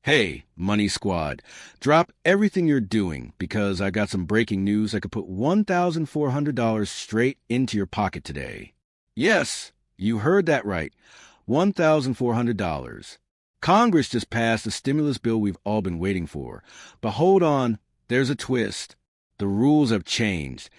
Hey, Money Squad, drop everything you're doing because I got some breaking news that could put $1,400 straight into your pocket today. Yes, you heard that right. $1,400. Congress just passed the stimulus bill we've all been waiting for. But hold on, there's a twist. The rules have changed,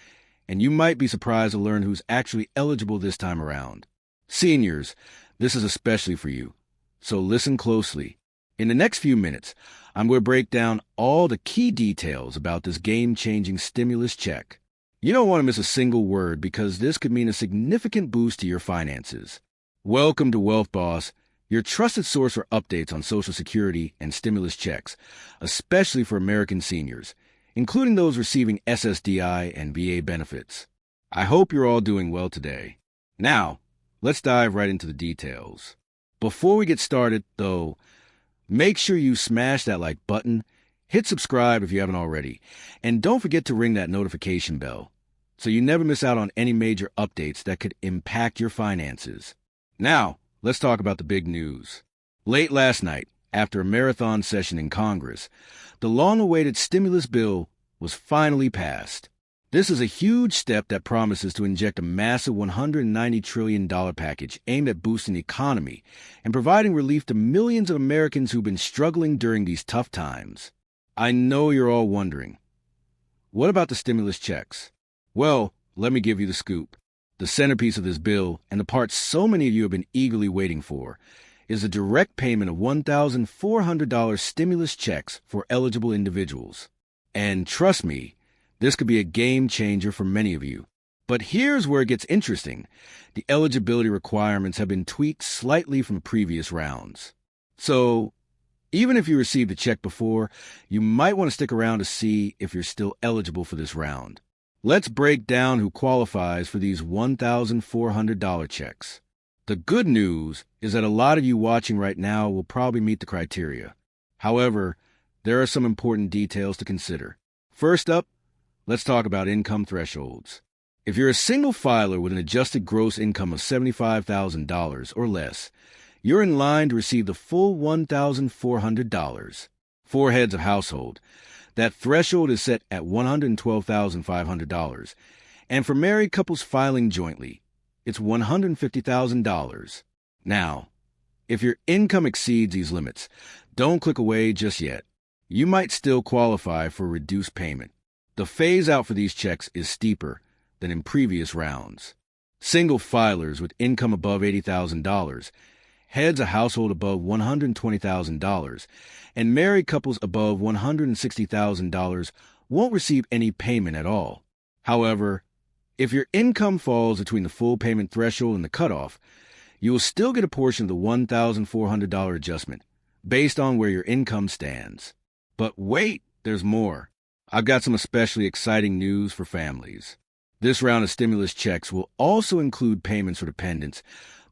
and you might be surprised to learn who's actually eligible this time around. Seniors, this is especially for you, so listen closely. In the next few minutes, I'm going to break down all the key details about this game-changing stimulus check. You don't want to miss a single word because this could mean a significant boost to your finances. Welcome to Wealth Boss, your trusted source for updates on Social Security and stimulus checks, especially for American seniors, including those receiving SSDI and VA benefits. I hope you're all doing well today. Now, let's dive right into the details. Before we get started, though, make sure you smash that like button, hit subscribe if you haven't already, and don't forget to ring that notification bell so you never miss out on any major updates that could impact your finances. Now, let's talk about the big news. Late last night, after a marathon session in Congress, the long-awaited stimulus bill was finally passed. This is a huge step that promises to inject a massive $190 trillion package aimed at boosting the economy and providing relief to millions of Americans who've been struggling during these tough times. I know you're all wondering, what about the stimulus checks? Well, let me give you the scoop. The centerpiece of this bill, and the part so many of you have been eagerly waiting for, is a direct payment of $1,400 stimulus checks for eligible individuals. And trust me, this could be a game changer for many of you. But here's where it gets interesting. The eligibility requirements have been tweaked slightly from previous rounds. So, even if you received a check before, you might want to stick around to see if you're still eligible for this round. Let's break down who qualifies for these $1,400 checks. The good news is that a lot of you watching right now will probably meet the criteria. However, there are some important details to consider. First up, let's talk about income thresholds. If you're a single filer with an adjusted gross income of $75,000 or less, you're in line to receive the full $1,400. 4 heads of household. That threshold is set at $112,500. And for married couples filing jointly, it's $150,000. Now, if your income exceeds these limits, don't click away just yet. You might still qualify for a reduced payment. The phase-out for these checks is steeper than in previous rounds. Single filers with income above $80,000, heads of household above $120,000, and married couples above $160,000 won't receive any payment at all. However, if your income falls between the full payment threshold and the cutoff, you will still get a portion of the $1,400 adjustment based on where your income stands. But wait, there's more. I've got some especially exciting news for families. This round of stimulus checks will also include payments for dependents,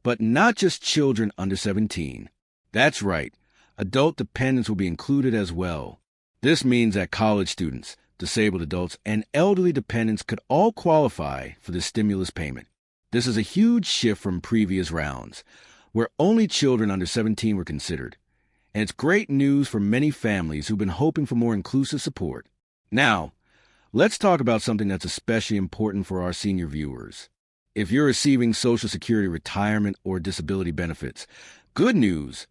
but not just children under 17. That's right, adult dependents will be included as well. This means that college students, disabled adults, and elderly dependents could all qualify for this stimulus payment. This is a huge shift from previous rounds, where only children under 17 were considered. And it's great news for many families who've been hoping for more inclusive support. Now, let's talk about something that's especially important for our senior viewers. If you're receiving Social Security retirement or disability benefits, good news,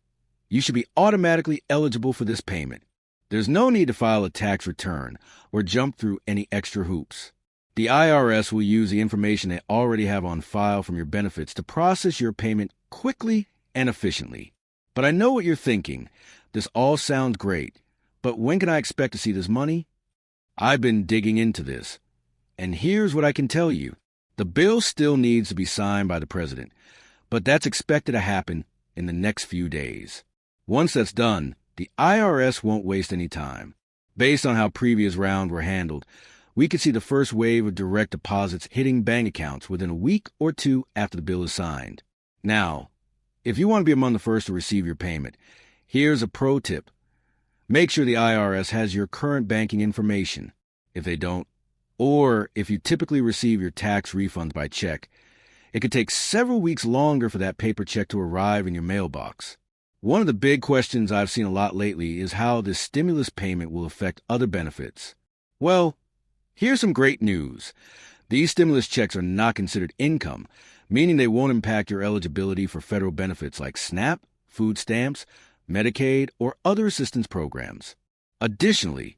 you should be automatically eligible for this payment. There's no need to file a tax return or jump through any extra hoops. The IRS will use the information they already have on file from your benefits to process your payment quickly and efficiently. But I know what you're thinking. This all sounds great, but when can I expect to see this money? I've been digging into this, and here's what I can tell you. The bill still needs to be signed by the president, but that's expected to happen in the next few days. Once that's done, the IRS won't waste any time. Based on how previous rounds were handled, we could see the first wave of direct deposits hitting bank accounts within a week or two after the bill is signed. Now, if you want to be among the first to receive your payment, here's a pro tip. Make sure the IRS has your current banking information. If they don't, or if you typically receive your tax refunds by check, it could take several weeks longer for that paper check to arrive in your mailbox. One of the big questions I've seen a lot lately is how this stimulus payment will affect other benefits. Well, here's some great news. These stimulus checks are not considered income, meaning they won't impact your eligibility for federal benefits like SNAP, food stamps, Medicaid, or other assistance programs. Additionally,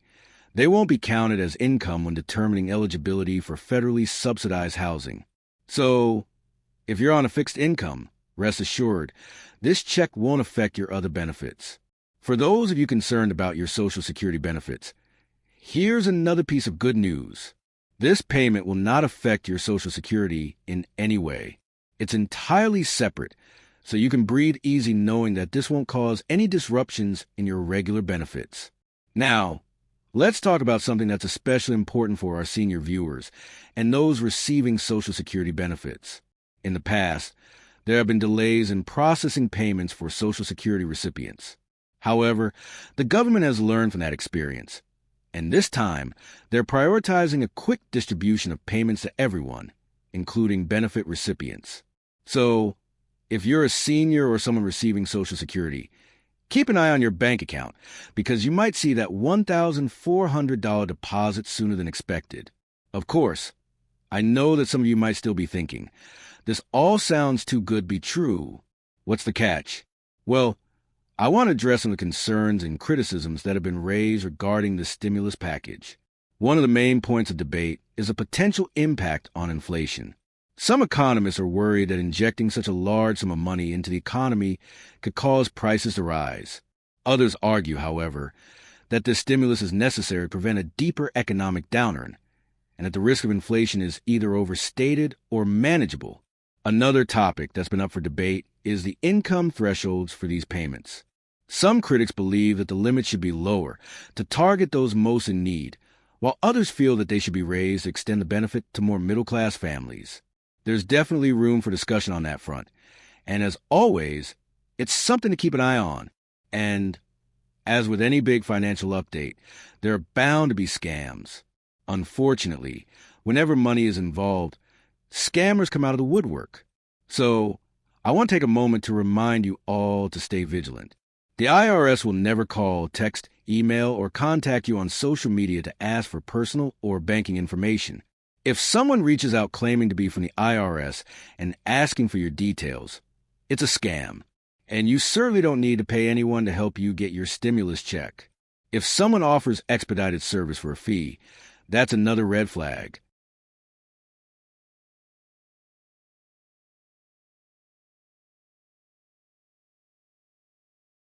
they won't be counted as income when determining eligibility for federally subsidized housing. So, if you're on a fixed income, rest assured, this check won't affect your other benefits. For those of you concerned about your Social Security benefits, here's another piece of good news. This payment will not affect your Social Security in any way. It's entirely separate, so you can breathe easy knowing that this won't cause any disruptions in your regular benefits. Now, let's talk about something that's especially important for our senior viewers and those receiving Social Security benefits. In the past, there have been delays in processing payments for Social Security recipients. However, the government has learned from that experience, and this time, they're prioritizing a quick distribution of payments to everyone, including benefit recipients. So, if you're a senior or someone receiving Social Security, keep an eye on your bank account because you might see that $1,400 deposit sooner than expected. Of course, I know that some of you might still be thinking, this all sounds too good to be true. What's the catch? Well, I want to address some of the concerns and criticisms that have been raised regarding the stimulus package. One of the main points of debate is a potential impact on inflation. Some economists are worried that injecting such a large sum of money into the economy could cause prices to rise. Others argue, however, that this stimulus is necessary to prevent a deeper economic downturn, and that the risk of inflation is either overstated or manageable. Another topic that's been up for debate is the income thresholds for these payments. Some critics believe that the limits should be lower to target those most in need, while others feel that they should be raised to extend the benefit to more middle-class families. There's definitely room for discussion on that front, and as always, it's something to keep an eye on. And as with any big financial update, there are bound to be scams. Unfortunately, whenever money is involved, scammers come out of the woodwork. So, I want to take a moment to remind you all to stay vigilant. The IRS will never call, text, email, or contact you on social media to ask for personal or banking information. If someone reaches out claiming to be from the IRS and asking for your details, it's a scam, and you certainly don't need to pay anyone to help you get your stimulus check. If someone offers expedited service for a fee, that's another red flag.